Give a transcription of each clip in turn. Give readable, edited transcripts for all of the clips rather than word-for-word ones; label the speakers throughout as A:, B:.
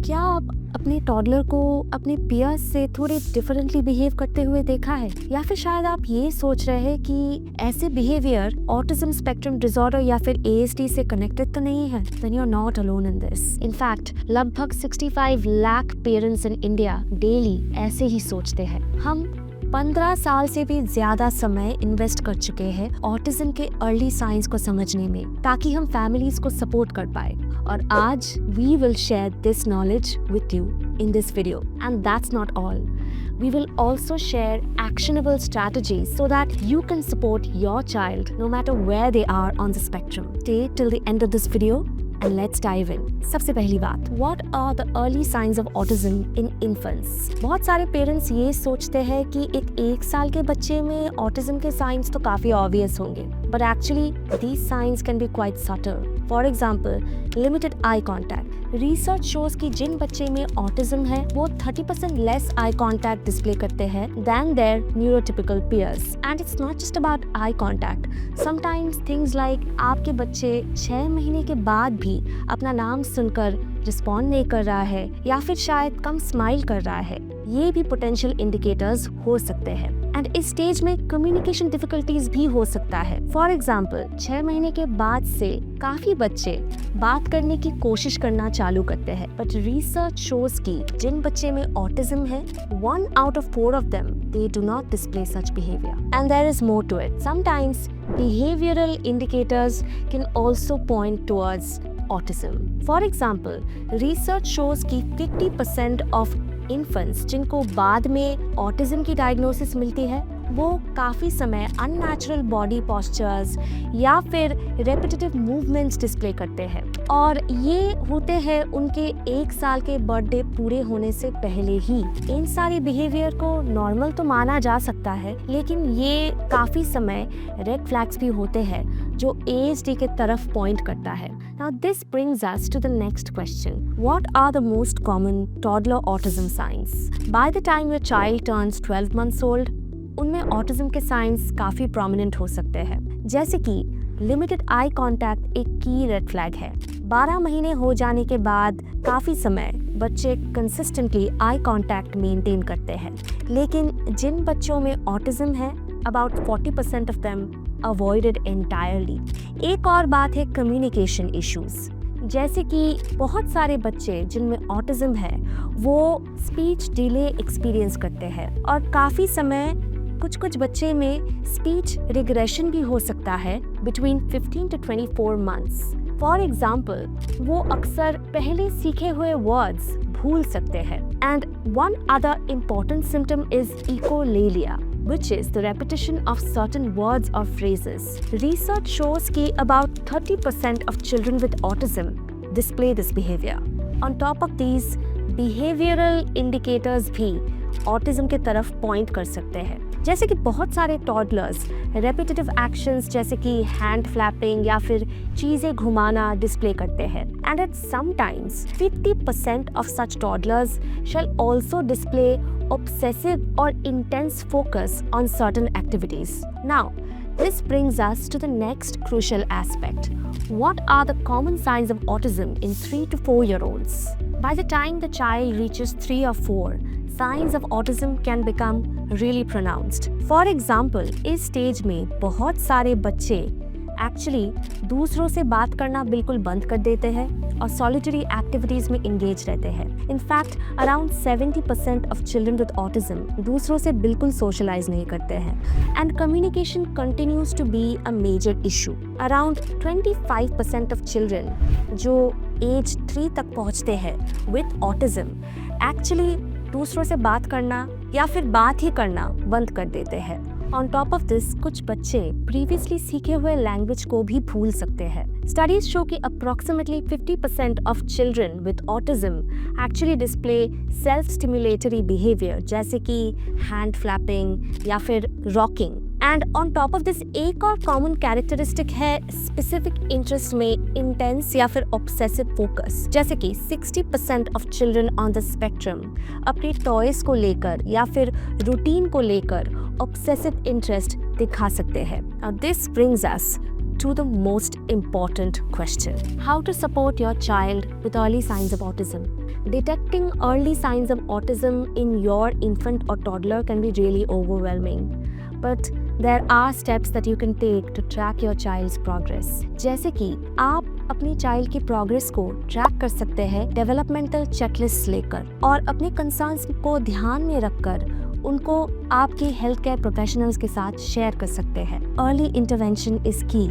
A: क्या आप अपने टॉडलर को अपने पीयर्स से थोड़े डिफरेंटली बिहेव करते हुए देखा है, या फिर शायद आप ये सोच रहे हैं कि ऐसे बिहेवियर ऑटिज्म स्पेक्ट्रम डिसऑर्डर या फिर ASD से कनेक्टेड तो नहीं है? Then you're not alone in this. In fact, लगभग 65 lakh parents in India daily ऐसे ही सोचते हैं। हम 15 साल से भी ज्यादा समय इन्वेस्ट कर चुके हैं ऑटिज्म के अर्ली साइंस को समझने में, ताकि हम फैमिलीज को सपोर्ट कर पाए। और आज we will share this knowledge with you in this video. And that's not all. We will also share actionable strategies so that you can support your child no matter where they are on the spectrum. Stay till the end of this video and let's dive in. सबसे पहली बात, what are the early signs of autism in infants? बहुत सारे parents ये सोचते हैं कि एक साल के बच्चे में ऑटिज्म के साइंस तो काफी ऑब्वियस होंगे, but actually these signs can be quite subtle. For example, limited eye contact. Research shows कि जिन बच्चे में ऑटिज्म है वो 30% less eye contact display करते हैं than their neurotypical peers. And it's not just about eye contact. Sometimes things like आपके बच्चे 6 महीने के बाद भी अपना नाम सुनकर रिस्पॉन्ड नहीं कर रहा है या फिर शायद कम स्माइल कर रहा है, ये भी पोटेंशियल इंडिकेटर्स हो सकते हैं। एंड इस स्टेज में कम्युनिकेशन डिफिकल्टीज भी हो सकता है। फॉर एग्जाम्पल, 6 महीने के बाद से काफी बच्चे बात करने की कोशिश करना चालू करते हैं, बट रिसर्च शोज कि जिन बच्चे में ऑटिज्म है 1 out of 4 of them they do not display such behavior. And there is more to it. Sometimes behavioral indicators can also point towards autism. For example, research shows कि 50% of infants जिनको बाद में autism की diagnosis मिलती है वो काफ़ी समय अननेचुरल बॉडी पोस्चर्स या फिर रेपिटेटिव मूवमेंट्स डिस्प्ले करते हैं, और ये होते हैं उनके 1 साल के बर्थडे पूरे होने से पहले ही। इन सारे बिहेवियर को नॉर्मल तो माना जा सकता है, लेकिन ये काफ़ी समय रेड फ्लैग्स भी होते हैं जो ASD के तरफ पॉइंट करता है। Now this brings us to the next question. What are the most common toddler autism signs? By the time your child turns 12 months old, उनमें ऑटिज्म के साइंस काफ़ी प्रोमिनेंट हो सकते हैं, जैसे कि लिमिटेड आई कांटेक्ट एक की रेड फ्लैग है। 12 महीने हो जाने के बाद काफ़ी समय बच्चे कंसिस्टेंटली आई कांटेक्ट मेंटेन करते हैं, लेकिन जिन बच्चों में ऑटिज्म है about 40% of them avoided entirely. एक और बात है कम्युनिकेशन इश्यूज, जैसे कि बहुत सारे बच्चे जिनमें ऑटिज्म है वो स्पीच डिले एक्सपीरियंस करते हैं, और काफ़ी समय कुछ बच्चे में स्पीच रिग्रेशन भी हो सकता है between 15 to 24 months. For example, वो अक्सर पहले सीखे हुए वर्ड्स भूल सकते हैं। And one other important symptom is echolalia, which is the repetition of certain words or phrases. Research shows कि about 30% of children with autism display this behavior. On top of these, behavioral indicators भी autism के तरफ point कर सकते हैं, जैसे कि बहुत सारे टॉडलर्स रेपिटेटिव एक्शंस जैसे कि हैंड फ्लैपिंग या फिर चीज़ें घुमाना डिस्प्ले करते हैं। And eight sometimes 50% of such toddlers shall also display obsessive or intense focus on certain activities. Now, this brings us to the next crucial aspect. What are the common signs of autism in 3 to 4-year-olds? By the time the child reaches 3 or 4, signs of autism can become really pronounced. For example, इस stage में बहुत सारे बच्चे actually दूसरों से बात करना बिल्कुल बंद कर देते हैं और सॉलिटरी एक्टिविटीज में इंगेज रहते हैं। In fact around 70% of children with autism दूसरों से बिल्कुल सोशलाइज नहीं करते हैं, and communication continues to be a major issue. Around 25% of children जो एज 3 तक पहुंचते हैं विद ऑटिज्म एक्चुअली दूसरों से बात करना या फिर बात ही करना बंद कर देते हैं। ऑन टॉप ऑफ दिस, कुछ बच्चे प्रीवियसली सीखे हुए लैंग्वेज को भी भूल सकते हैं। स्टडीज शो कि approximately 50% of children with autism actually display self stimulatory behaviour, जैसे कि हैंड फ्लैपिंग या फिर rocking. And on top of this, एक और कॉमन कैरेक्टरिस्टिक है स्पेसिफिक इंटरेस्ट में इंटेंस या फिर ऑब्सेसिव फोकस, जैसे कि 60% of children on the spectrum अपने टॉयज को लेकर या फिर रूटीन को लेकर ऑब्सेसिव इंटरेस्ट दिखा सकते हैं। This brings us to the most important question: how to support your child with early signs of autism. Detecting early signs of autism in your infant or toddler can be really overwhelming, but there are steps that you can take to track your child's progress. जैसे कि आप अपनी child की progress को track कर सकते हैं developmental checklist लेकर और अपने कंसर्न्स को ध्यान में रखकर उनको आपके हेल्थ केयर प्रोफेशनल्स के साथ शेयर कर सकते हैं. Early intervention is key,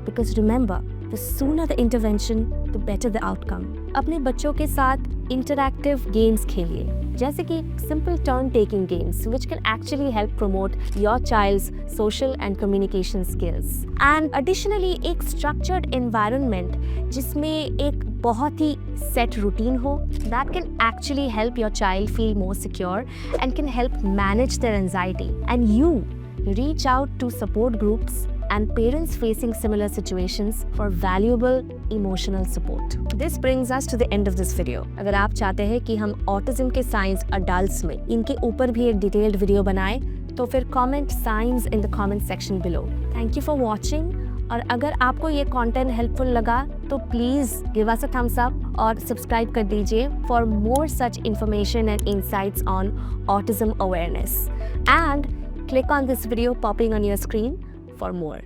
A: because remember, the sooner the intervention the better the outcome. अपने बच्चों के साथ इंटरैक्टिव गेम्स खेलिए, जैसे कि simple turn taking games which can actually help promote your child's social and communication skills. And additionally एक structured environment जिसमें एक बहुत ही सेट रूटीन हो, that can actually help your child feel more secure and can help manage their anxiety. And you reach out to support groups and parents facing similar situations for valuable emotional support. This brings us to the end of this video. अगर आप चाहते हैं कि हम autism के science adults में इनके ऊपर भी एक डिटेल्ड वीडियो बनाएं, तो फिर comment science in the comment section below. Thank you for watching. और अगर आपको ये कंटेंट हेल्पफुल लगा तो please give us a thumbs up और सब्सक्राइब कर दीजिए for more such information and insights on autism awareness. And click on this video popping on your screen for more.